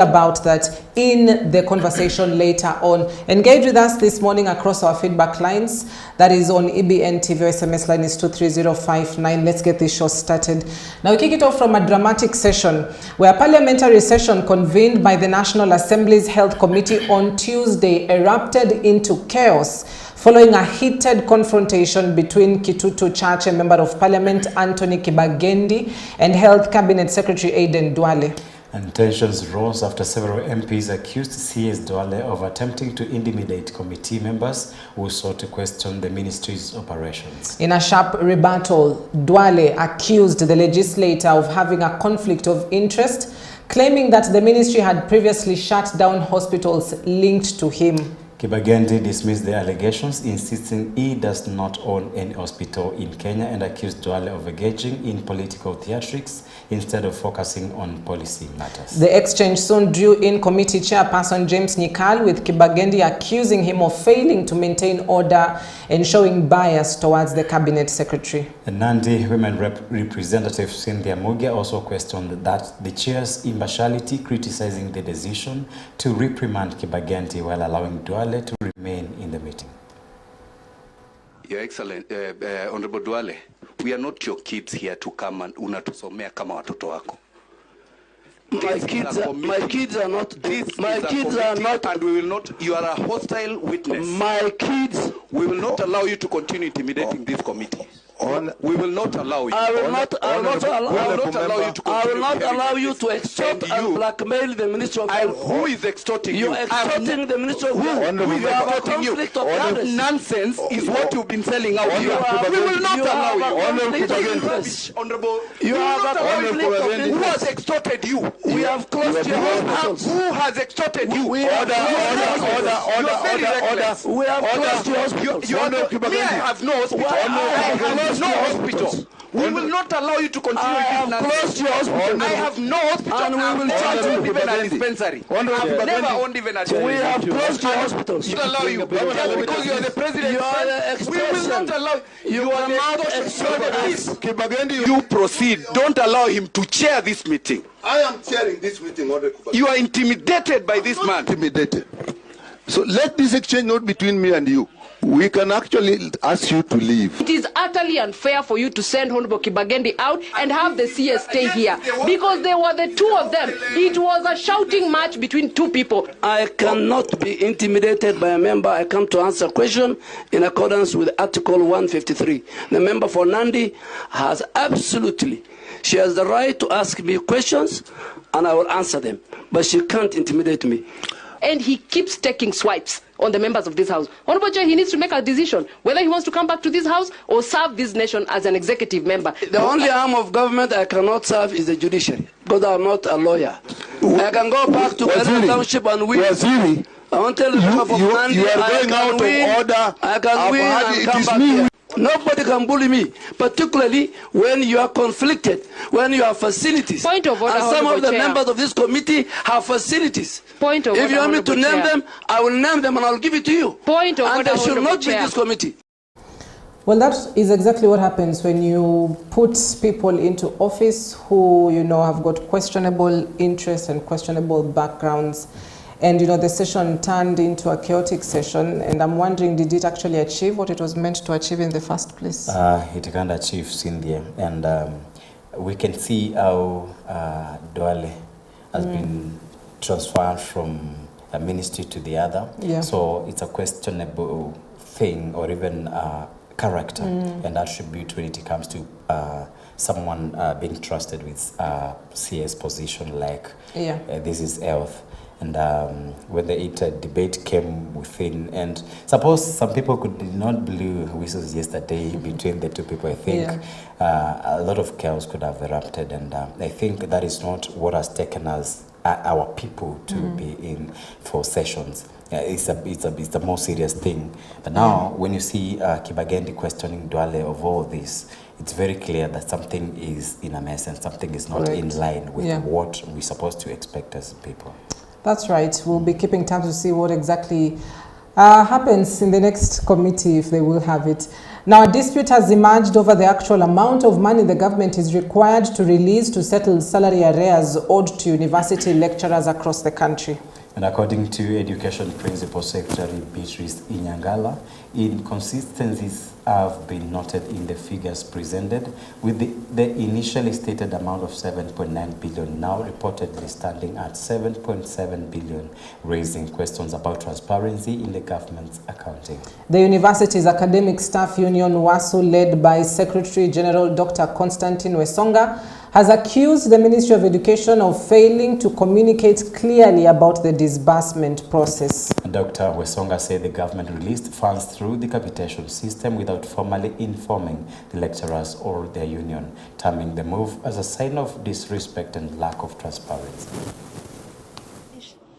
about that in the conversation later on. Engage with us this morning across our feedback lines. That is on EBN TV. SMS line is 23059. Let's get this show started. Now we kick it off from a dramatic session where a parliamentary session convened by the National Assembly's Health Committee on Tuesday erupted into chaos following a heated confrontation between Kitutu Chache Member of Parliament Anthony Kibagendi and Health Cabinet Secretary Aden Duale. And tensions rose after several MPs accused CS Duale of attempting to intimidate committee members who sought to question the ministry's operations. In a sharp rebuttal, Duale accused the legislator of having a conflict of interest, claiming that the ministry had previously shut down hospitals linked to him. Kibagendi dismissed the allegations, insisting he does not own any hospital in Kenya, and accused Duale of engaging in political theatrics instead of focusing on policy matters. The exchange soon drew in committee chairperson James Nyikal, with Kibagendi accusing him of failing to maintain order and showing bias towards the cabinet secretary. The Nandi Women Representative Cynthia Mugia also questioned that the chair's impartiality, criticizing the decision to reprimand Kibagendi while allowing Duale to remain in the meeting. Your Excellency, Honorable Duale, we are not your kids here to come and unatusomea kama watoto wako. My kids are not. My kids are not. And we will not. You are a hostile witness. My kids. We will not allow you to continue intimidating this committee. We will not allow you. I will not allow you to extort and blackmail the Minister of Health. Who is extorting you? You are extorting the Minister of Health. Who is extorting you? That nonsense is what you've been selling out here. We will not allow you. Honorable, you have a conflict of interest. Who has extorted you? We have closed your hospitals. Who has extorted you? We have closed your hospitals. I have no hospital. No hospital. We will not allow you to continue with this nonsense. I have no hospital. And we will charge you even a dispensary. I have never owned even a dispensary. We have closed your hospitals. We will not allow you. Just because you are the president. You are the extortion. We will not allow you. Are not extortion. You proceed. Don't allow him to chair this meeting. I am chairing this meeting. You are intimidated by this man. Intimidated. So let this exchange not between me and you. We can actually ask you to leave. It is utterly unfair for you to send Honorable Kibagendi out and have the CS stay here, because there were the two of them. It was a shouting match between two people. I cannot be intimidated by a member. I come to answer a question in accordance with Article 153. The member for Nandi has she has the right to ask me questions and I will answer them, but she can't intimidate me. And he keeps taking swipes on the members of this house. Honorable Chair, he needs to make a decision whether he wants to come back to this house or serve this nation as an executive member. The only arm of government I cannot serve is the judiciary, because I'm not a lawyer. I can go back to Waziri Township and win. Waziri, I want to tell the people of Nandi, you are going out of order. I can win and come back here. Nobody can bully me, particularly when you are conflicted, when you have facilities. Point of order, and some of the Chair. Members of this committee have facilities. Point of order, if you want me to name them, I will name them and I will give it to you. Point of and order, they should not Chair. be this committee. Well, that is exactly what happens when you put people into office who, have got questionable interests and questionable backgrounds. And, the session turned into a chaotic session. And I'm wondering, did it actually achieve what it was meant to achieve in the first place? It can't achieve, Cynthia. And we can see how Duale has been transferred from a ministry to the other. Yeah. So it's a questionable thing, or even character and attribute when it comes to someone being trusted with CS position like this is health. And when the debate came within, and suppose some people did not blow whistles yesterday between the two people, I think a lot of chaos could have erupted, and I think that is not what has taken us, our people, to be in for sessions. It's a more serious thing. But now, when you see Kibagendi questioning Duale of all this, it's very clear that something is in a mess and something is not in line with what we're supposed to expect as people. That's right. We'll be keeping tabs to see what exactly happens in the next committee, if they will have it. Now, a dispute has emerged over the actual amount of money the government is required to release to settle salary arrears owed to university lecturers across the country. And according to Education Principal Secretary Beatrice Inyangala, inconsistencies have been noted in the figures presented, with the initially stated amount of 7.9 billion now reportedly standing at 7.7 billion, raising questions about transparency in the government's accounting. The university's academic staff union, WASU, led by Secretary General Dr. Constantine Wesonga, has accused the Ministry of Education of failing to communicate clearly about the disbursement process. Dr. Wesonga said the government released funds through the capitation system without formally informing the lecturers or their union, terming the move as a sign of disrespect and lack of transparency.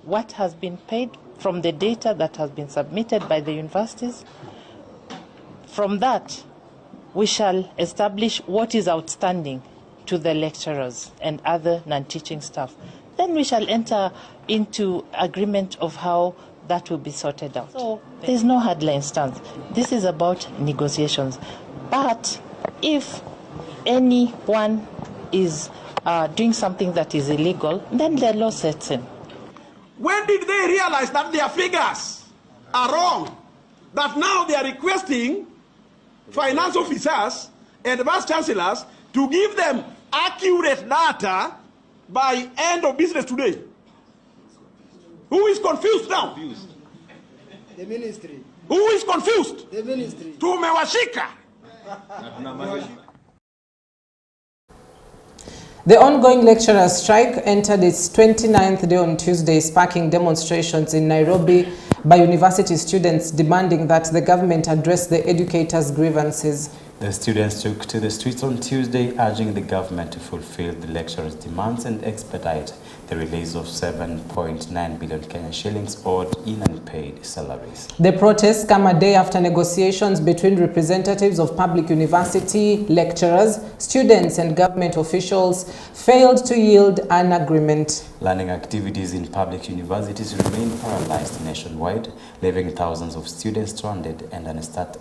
What has been paid from the data that has been submitted by the universities, from that we shall establish what is outstanding to the lecturers and other non-teaching staff. Then we shall enter into agreement of how that will be sorted out. So there's no hardline stance. This is about negotiations. But if anyone is doing something that is illegal, then the law sets in. When did they realize that their figures are wrong? That now they are requesting finance officers and vice chancellors to give them accurate data by end of business today. Who is confused now? The ministry. Who is confused? The ministry. Tumewashika. The ongoing lecturers' strike entered its 29th day on Tuesday, sparking demonstrations in Nairobi by university students demanding that the government address the educators' grievances. The students took to the streets on Tuesday, urging the government to fulfill the lecturers' demands and expedite the release of 7.9 billion Kenyan shillings owed in unpaid salaries. The protests come a day after negotiations between representatives of public university lecturers, students and government officials failed to yield an agreement. Learning activities in public universities remain paralyzed nationwide, leaving thousands of students stranded and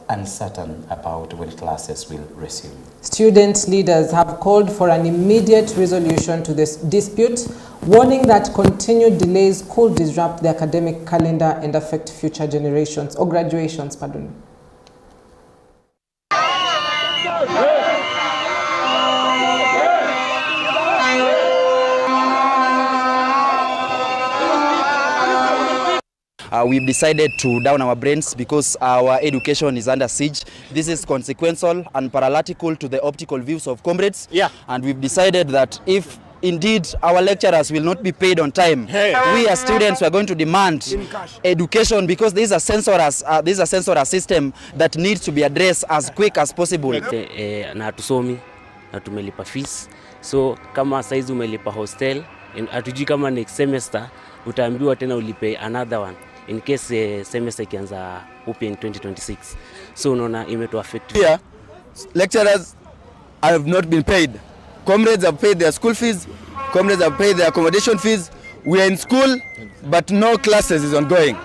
uncertain about when classes will resume. Student leaders have called for an immediate resolution to this dispute, warning that continued delays could disrupt the academic calendar and affect future generations or graduations, pardon. We've decided to down our brains because our education is under siege. This is consequential and parallelical to the optical views of comrades. Yeah. And we've decided that if indeed our lecturers will not be paid on time, we as students are going to demand education, because this is a censorship system that needs to be addressed as quick as possible. Na hatusomi na tumelipa fees, so kama saizi umelipa hostel, hatujui kama next semester utaambiwa tena ulipe another one in case semester ikianza upya in 2026. So unaona imetu affect. Here lecturers have not been paid. Comrades have paid their school fees, comrades have paid their accommodation fees. We are in school but no classes is ongoing,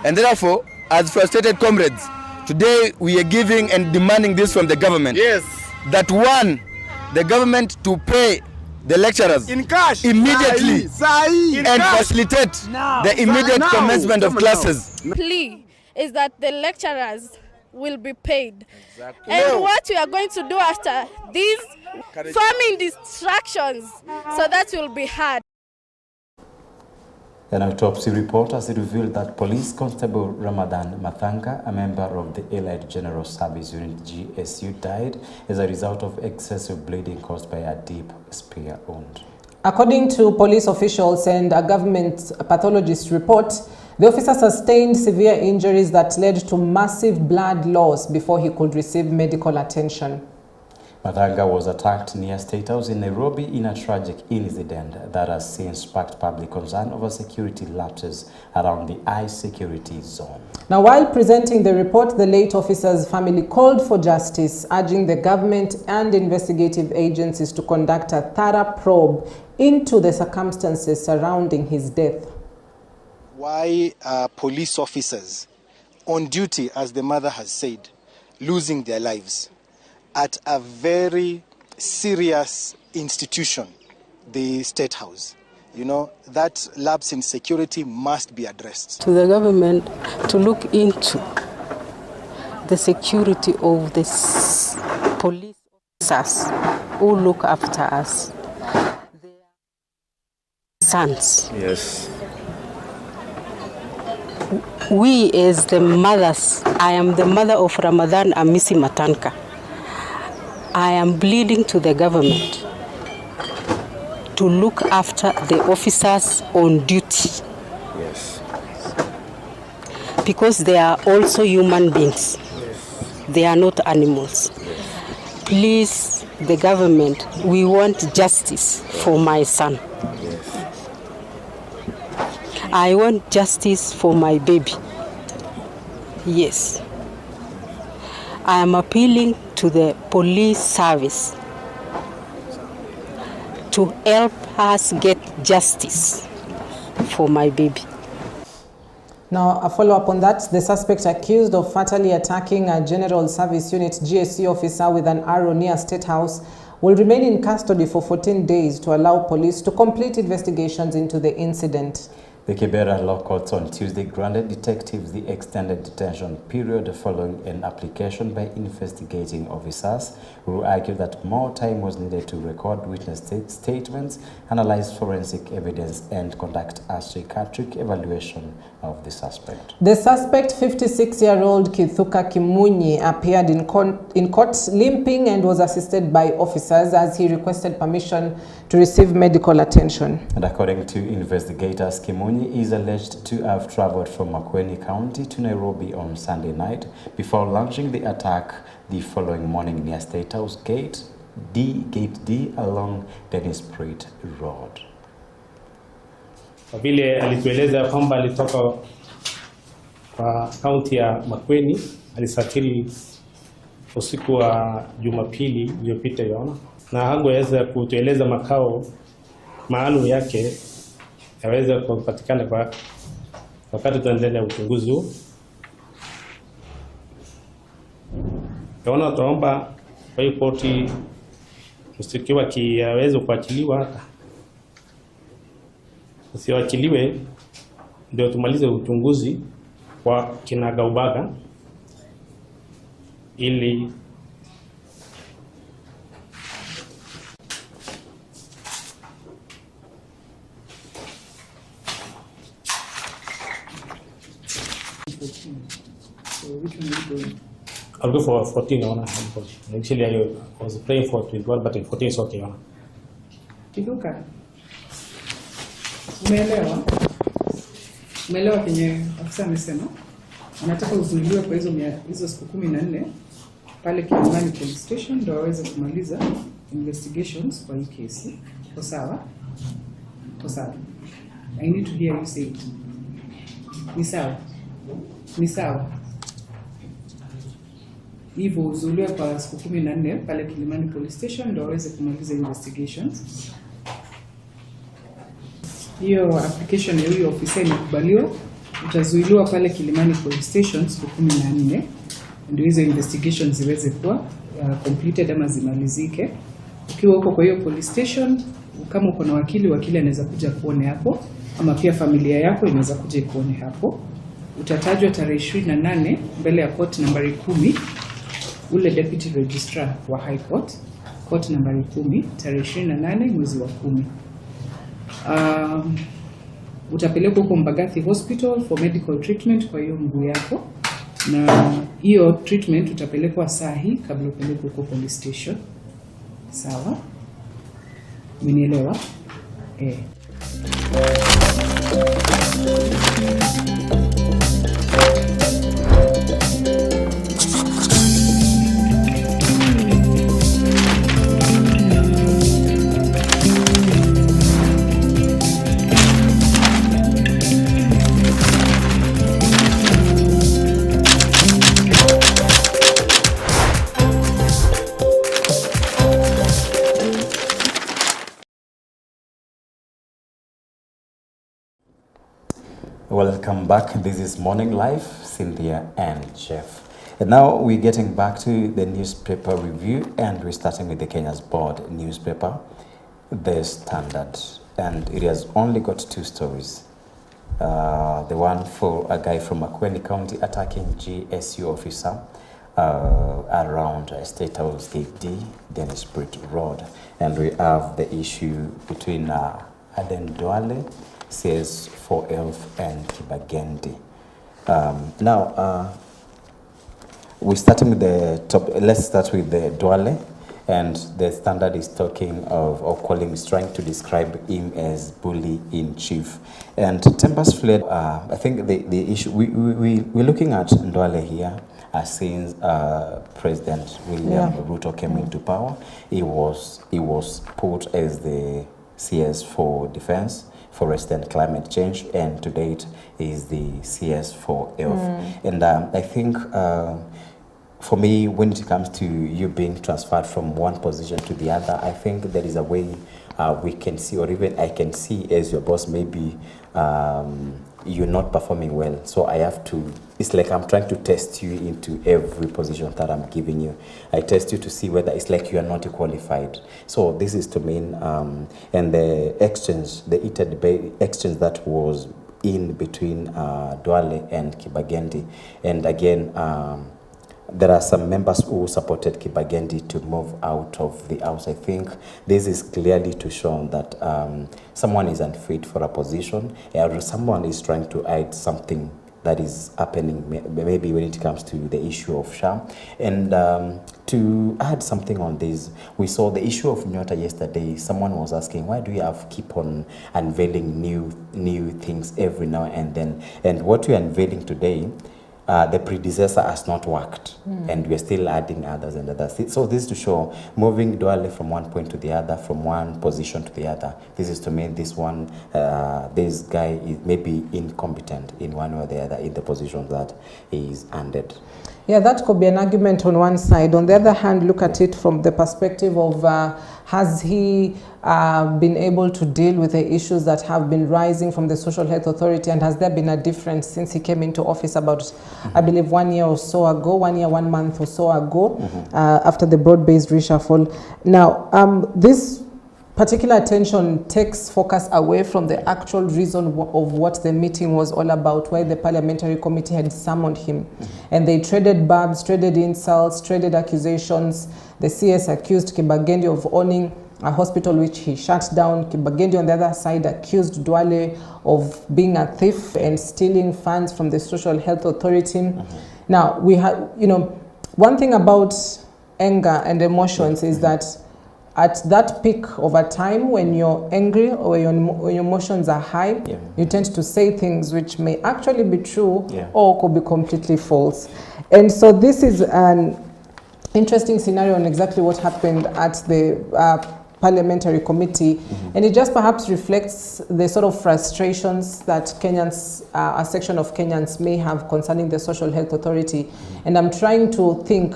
and therefore as frustrated comrades today we are giving and demanding this from the government. Yes, that one, the government to pay the lecturers in cash immediately and facilitate the immediate commencement of classes. Plea is that the lecturers will be paid. Exactly. And what we are going to do after these farming distractions, so that will be hard. An autopsy report has revealed that Police Constable Ramadan Mathanga, a member of the Allied General Service Unit GSU, died as a result of excessive bleeding caused by a deep spear wound. According to police officials and a government pathologist report, the officer sustained severe injuries that led to massive blood loss before he could receive medical attention. Mathanga was attacked near State House in Nairobi in a tragic incident that has since sparked public concern over security lapses around the I-security zone. Now, while presenting the report, the late officer's family called for justice, urging the government and investigative agencies to conduct a thorough probe into the circumstances surrounding his death. Why police officers on duty, as the mother has said, losing their lives at a very serious institution, the State House. You know, that lapse in security must be addressed. To the government to look into the security of the police officers who look after us. Their sons. Yes. We as the mothers, I am the mother of Ramadan Amisi Matanka. I am pleading to the government to look after the officers on duty. Yes. Because they are also human beings. Yes. They are not animals. Yes. Please, the government, we want justice for my son. Yes. I want justice for my baby. Yes. I am appealing to the police service to help us get justice for my baby. Now, a follow-up on that, the suspect accused of fatally attacking a General Service Unit GSU officer with an arrow near State House will remain in custody for 14 days to allow police to complete investigations into the incident. The Kibera Law Courts on Tuesday granted detectives the extended detention period following an application by investigating officers who argued that more time was needed to record witness statements, analyze forensic evidence, and conduct a psychiatric evaluation of the suspect. The suspect, 56-year-old Kithuka Kimunyi, appeared in court limping and was assisted by officers as he requested permission to receive medical attention. And according to investigators, Kimunyi is alleged to have traveled from Makueni County to Nairobi on Sunday night before launching the attack the following morning near State House Gate D along Dennis Street Road. Kwa vile alitueleza kwamba alitoka kwa kaunti ya Makueni, alisafiri usiku wa Jumapili iliyopita yana, na hangeweza kutueleza makao maalum yake yaweza kupatikana kwa wakati tunaendelea uchunguzi huu. Tunaomba kwa hiyo koti mshtakiwa kiweze kuachiliwa, usiachiliwe ndio tumalize uchunguzi kwa kinagaubaga ili I'll go for 14 on. Actually, I was praying for 21, but 14 is okay. Kiduka. Umeelewa kenye afisa amesema? Anataka uzuiliwe kwa hizo siku 14 pale Kilimani Police Station ndio waweze kumaliza investigations kwa hii kesi. Kwa sawa? Kwa sawa. I need to hear you say it. Ni sawa? Ni sawa? Hivyo uzuiliwe kwa siku 14 pale Kilimani Police Station ndio waweze kumaliza investigations. Hiyo application ya huyo ofisa imekubaliwa, utazuiliwa pale Kilimani Police Station siku 14 ndio hizo investigations ziweze kuwa completed ama zimalizike. Ukiwa huko kwa hiyo police station, kama uko na wakili anaweza kuja kuone hapo, ama pia familia yako inaweza kuja kuone hapo. Utatajwa tarehe 28 mbele ya court nambari 10, ule deputy registrar wa High Court, court nambari 10, tarehe 28 mwezi wa 10. Utapelekwa huko Mbagathi Hospital for medical treatment kwa hiyo mguu yako, na hiyo treatment utapelekwa saa hii kabla upelekwe huko police station. Sawa? Umenielewa? Welcome back. This is Morning Live, Cynthia and Jeff. And now we're getting back to the newspaper review, and we're starting with the Kenya's Board newspaper, The Standard. And it has only got 2 stories. The one for a guy from Makueni County attacking GSU officer around State House Gate D, Dennis Britt Road. And we have the issue between Aden Duale, CS for Elf, and Kibagendi. Now, we're starting with the top. Let's start with the Duale. And the Standard is talking of, or calling, is trying to describe him as bully in chief. And Tempers fled. I think the issue, we're looking at Ndwale here since President William Ruto came into power. He was put as the CS for Defense, Forest and Climate Change, and to date is the CS for Health. And I think for me, when it comes to you being transferred from one position to the other, I think there is a way we can see, or even I can see as your boss, maybe you're not performing well. So I have to, it's like I'm trying to test you into every position that I'm giving you. I test you to see whether it's like you are not qualified. So this is to mean, and the exchange, the heated debate exchange that was in between Duale and Kibagendi. And again, there are some members who supported Kibagendi to move out of the house. I think this is clearly to show that someone is unfit for a position, or someone is trying to hide something that is happening, maybe when it comes to the issue of SHA. And to add something on this, we saw the issue of Nyota yesterday. Someone was asking, why do you have keep on unveiling new things every now and then? And what we're unveiling today, the predecessor has not worked, and we're still adding others and others. So this is to show moving Duale from one point to the other, from one position to the other. This is to mean this one, this guy is maybe incompetent in one or the other in the position that he is handed. Yeah, that could be an argument on one side. On the other hand, look at it from the perspective of has he been able to deal with the issues that have been rising from the Social Health Authority, and has there been a difference since he came into office about, I believe, 1 year or so ago, 1 year, 1 month or so ago, after the broad-based reshuffle. Now, this particular attention takes focus away from the actual reason of what the meeting was all about, why the parliamentary committee had summoned him. And they traded barbs, traded insults, traded accusations. The CS accused Kibagendi of owning a hospital which he shut down. Kibagendi on the other side accused Duale of being a thief and stealing funds from the Social Health Authority. Now, we have, you know, one thing about anger and emotions is that at that peak of a time when you're angry or when your emotions are high, you tend to say things which may actually be true or could be completely false. And so this is an interesting scenario on exactly what happened at the parliamentary committee, and it just perhaps reflects the sort of frustrations that Kenyans, a section of Kenyans may have concerning the Social Health Authority. And I'm trying to think,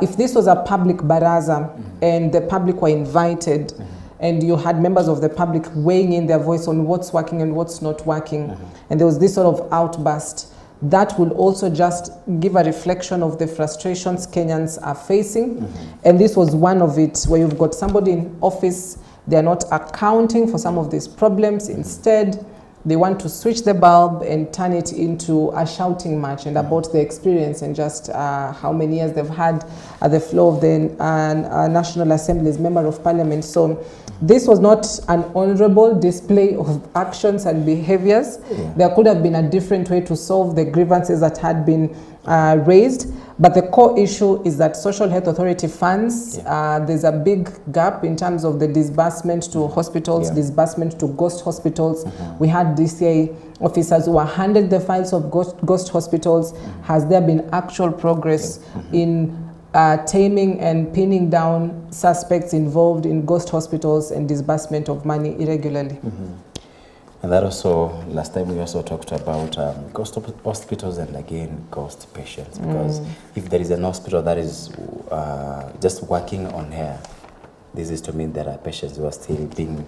if this was a public baraza and the public were invited and you had members of the public weighing in their voice on what's working and what's not working, and there was this sort of outburst, that will also just give a reflection of the frustrations Kenyans are facing. And this was one of it, where you've got somebody in office, they're not accounting for some of these problems. Instead, they want to switch the bulb and turn it into a shouting match and about the experience and just how many years they've had at the floor of the National Assembly as Member of Parliament. So this was not an honorable display of actions and behaviors. There could have been a different way to solve the grievances that had been raised. But the core issue is that Social Health Authority funds, there's a big gap in terms of the disbursement to hospitals, disbursement to ghost hospitals. We had DCA officers who were handed the files of ghost hospitals. Has there been actual progress in taming and pinning down suspects involved in ghost hospitals and disbursement of money irregularly? And that also, last time we also talked about ghost hospitals and again ghost patients, because if there is an hospital that is just working on hair, this is to mean there are patients who are still being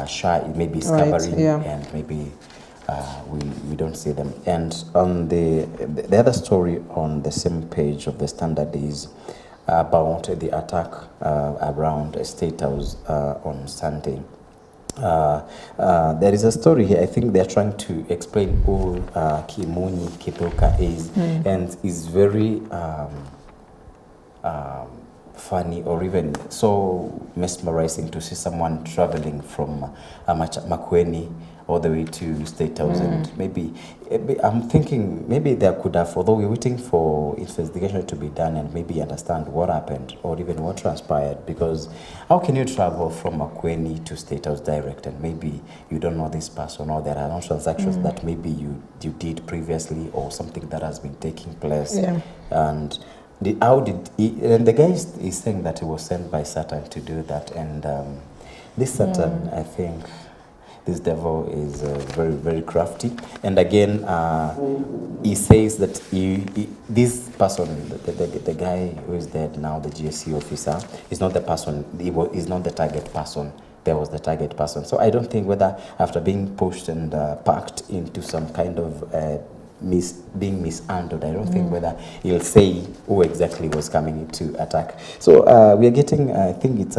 shy, maybe scabbering and maybe we don't see them. And on the other story on the same page of the Standard is about the attack around a State House on Sunday. There is a story here. I think they're trying to explain who Kimunyi Kithuka is, and is very funny or even so mesmerizing to see someone traveling from Makueni all the way to State House. And maybe I'm thinking maybe there could have, although we're waiting for investigation to be done and maybe understand what happened or even what transpired, because how can you travel from Makueni to State House direct and maybe you don't know this person, or there are no transactions that maybe you did previously or something that has been taking place. And how did he, and the guy is saying that he was sent by Satan to do that, and this Satan, I think this devil is very, very crafty. And again, he says that this person, the guy who is dead now, the GSC officer, is not the person, is not the target person. There was the target person. So I don't think whether after being pushed and packed into some kind of being mishandled, I don't think whether he'll say who exactly was coming to attack. So we are getting, I think it's,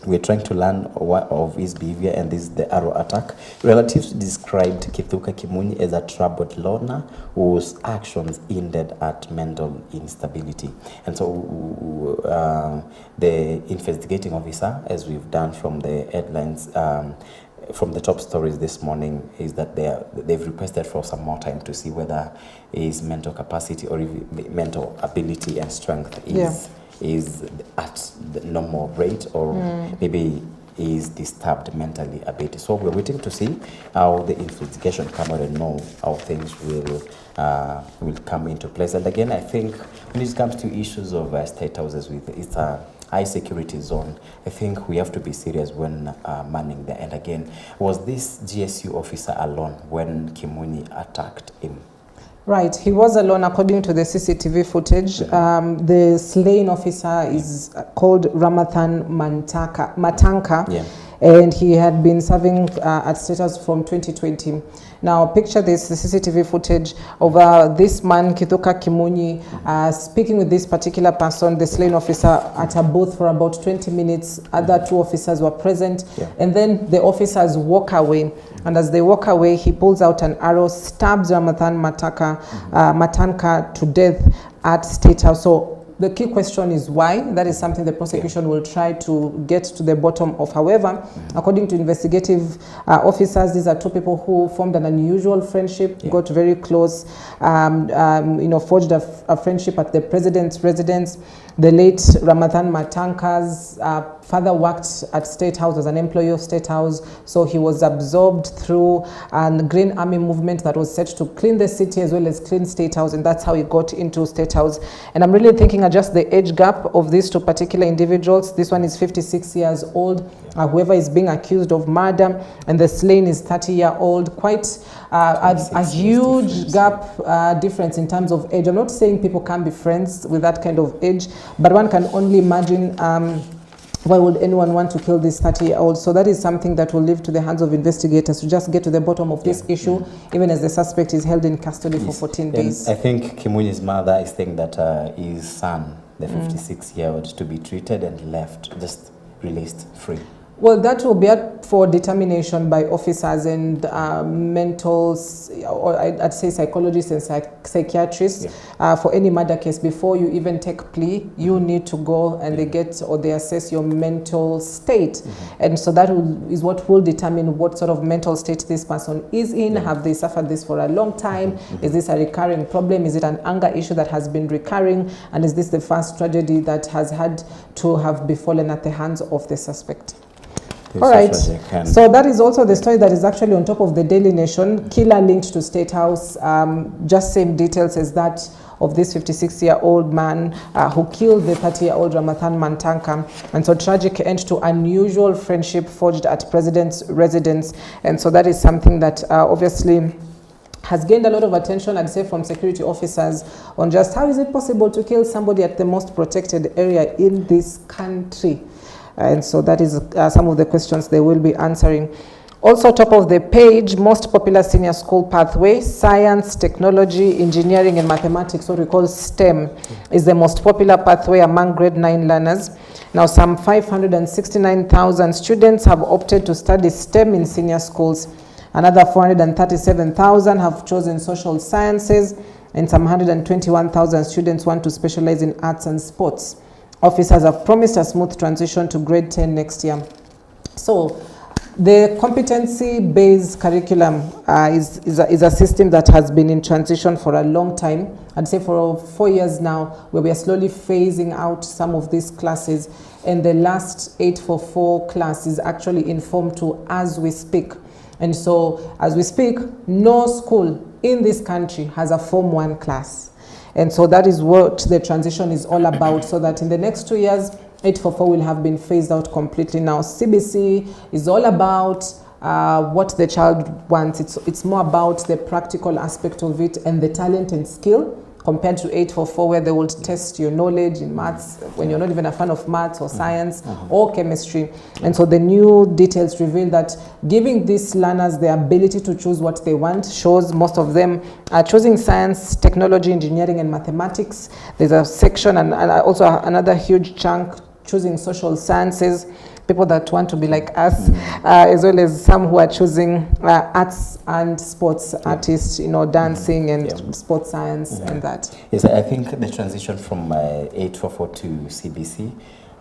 we're trying to learn what of his behavior, and this is the arrow attack. Relatives described Kithuka Kimunyi as a troubled loner whose actions hindered at mental instability. And so the investigating officer, as we've done from the headlines, from the top stories this morning, is that they've requested for some more time to see whether his mental capacity or mental ability and strength is at the normal rate, or maybe is disturbed mentally a bit. So we're waiting to see how the investigation come out and know how things will come into place. And again, I think when it comes to issues of state houses, it's a high security zone. I think we have to be serious when manning there. And again, was this GSU officer alone when Kimunyi attacked him? Right, he was alone according to the CCTV footage. The slain officer is called Ramathan Matanka, and he had been serving at State House from 2020. Now picture this, the CCTV footage of this man, Kithuka Kimunyi, speaking with this particular person, the slain officer, at a booth for about 20 minutes. Other two officers were present, and then the officers walk away. And as they walk away, he pulls out an arrow, stabs Ramathan Matanka to death at State House. So the key question is why. That is something the prosecution will try to get to the bottom of. However, according to investigative officers, these are two people who formed an unusual friendship, got very close, forged a friendship at the president's residence. The late Ramathan Matanka's father worked at State House as an employee of State House, so he was absorbed through a Green Army movement that was set to clean the city as well as clean State House, and that's how he got into State House. And I'm really thinking just the age gap of these two particular individuals. This one is 56 years old, whoever is being accused of murder, and the slain is 30-year-old. Quite a huge gap difference in terms of age. I'm not saying people can't be friends with that kind of age, but one can only imagine why would anyone want to kill this 30-year-old? So that is something that will leave to the hands of investigators to just get to the bottom of this issue, even as the suspect is held in custody for 14 days. I think Kimunyi's mother is saying that his son, the 56-year-old, to be treated and left, just released free. Well, that will be up for determination by officers and mentals, or I'd say psychologists and psychiatrists. For any murder case, before you even take plea, you need to go and they assess your mental state. And so that is what will determine what sort of mental state this person is in. Have they suffered this for a long time? Is this a recurring problem? Is it an anger issue that has been recurring? And is this the first tragedy that has had to have befallen at the hands of the suspect? All right, so that is also the story that is actually on top of the Daily Nation. Killer linked to State House, just same details as that of this 56-year-old man who killed the 30-year-old Ramathan Matanka. And so tragic end to unusual friendship forged at president's residence. And so that is something that obviously has gained a lot of attention, I'd say, from security officers on just how is it possible to kill somebody at the most protected area in this country. And so that is some of the questions they will be answering. Also, top of the page, most popular senior school pathway, science, technology, engineering, and mathematics, what we call STEM, is the most popular pathway among grade 9 learners. Now, some 569,000 students have opted to study STEM in senior schools. Another 437,000 have chosen social sciences, and some 121,000 students want to specialize in arts and sports. Officers have promised a smooth transition to grade 10 next year. So, the competency-based curriculum is a system that has been in transition for a long time. I'd say for 4 years now, where we are slowly phasing out some of these classes. And the last 844 class is actually informed to as we speak. And so, as we speak, no school in this country has a Form 1 class. And so that is what the transition is all about, so that in the next 2 years, 844 will have been phased out completely. Now, CBC is all about what the child wants. It's more about the practical aspect of it and the talent and skill, compared to 844, where they will test your knowledge in maths when you're not even a fan of maths or science or chemistry. And so the new details reveal that giving these learners the ability to choose what they want shows most of them are choosing science, technology, engineering, and mathematics. There's a section and also another huge chunk choosing social sciences, people that want to be like us, as well as some who are choosing arts and sports, artists, you know, dancing and sports science and that. Yes, I think the transition from 844 to CBC,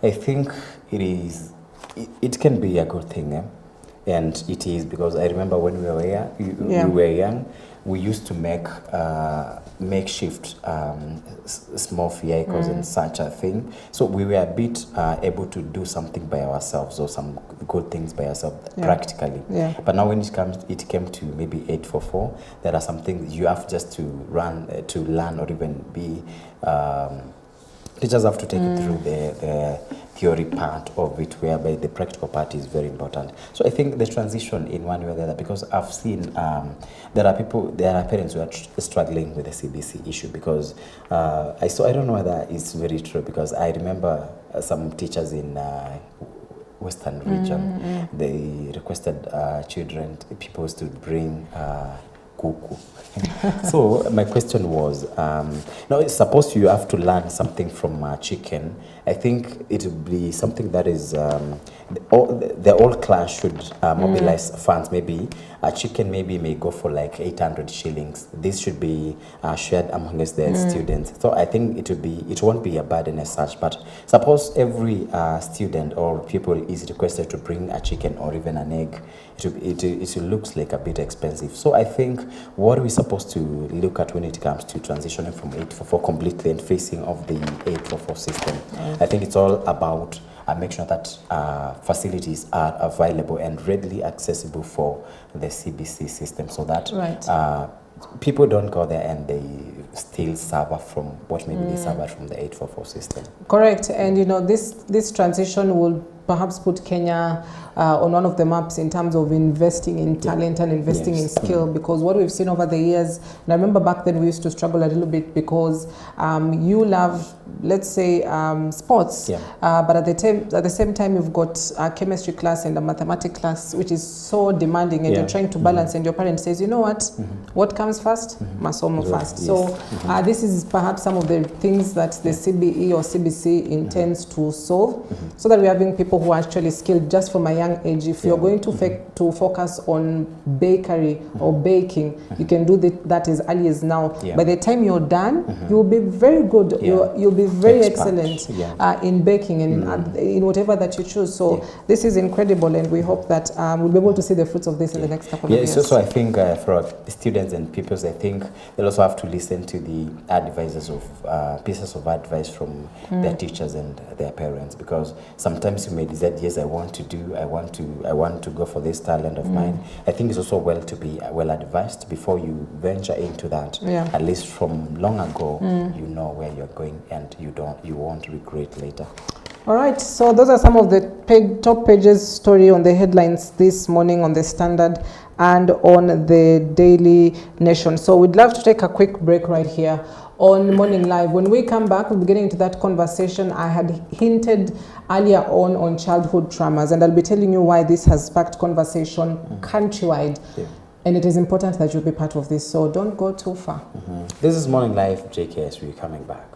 I think it can be a good thing, and it is, because I remember when we were young, we used to make makeshift small vehicles and such a thing. So we were a bit able to do something by ourselves, or some good things by ourselves practically. But now when it came to maybe 844, there are some things you have just to learn, or even be teachers have to take it through the theory part of it, whereby the practical part is very important. So I think the transition in one way or the other, because I've seen there are parents who are struggling with the CBC issue, because I don't know whether it's very true, because I remember some teachers in Western region, they requested people to bring kuku. So my question was, now suppose you have to learn something from chicken. I think it would be something that is the whole class should mobilize funds. Maybe a chicken may go for like 800 shillings. This should be shared amongst the students. So I think it won't be a burden as such. But suppose every student or pupil is requested to bring a chicken or even an egg, it looks like a bit expensive. So I think what we're supposed to look at when it comes to transitioning from 844 completely and facing of the 844 system, I think it's all about make sure that facilities are available and readily accessible for the CBC system, so that people don't go there and they still suffer from what maybe they suffered from the 844 system. Correct. And you know, this transition will perhaps put Kenya on one of the maps in terms of investing in talent and investing in skill, because what we've seen over the years, and I remember back then we used to struggle a little bit, because you love, let's say, sports, but at the same time you've got a chemistry class and a mathematics class, which is so demanding, and you're trying to balance, and your parent says, you know what comes first? Masomo first. So this is perhaps some of the things that the CBE or CBC intends to solve, so that we're having people who are actually skilled just from a young age. If you're going to focus on bakery or baking, you can do that as early as now. By the time you're done, you'll be very good. You'll be very excellent in baking and in whatever that you choose. So this is incredible, and we hope that we'll be able to see the fruits of this in the next couple of years. So I think for students and pupils, I think they'll also have to listen to the advices of pieces of advice from their teachers and their parents, because sometimes you may decide, yes, I want to go for this talent of mine. I think it's also well to be well advised before you venture into that. At least from long ago, you know where you're going, and you won't regret later. All right, so those are some of the top pages story on the headlines this morning on the Standard and on the Daily Nation. So we'd love to take a quick break right here on Morning Live. When we come back, we'll be getting into that conversation. I had hinted earlier on childhood traumas, and I'll be telling you why this has sparked conversation countrywide. Yeah. And it is important that you be part of this, so don't go too far. This is Morning Live, JKS. We're coming back.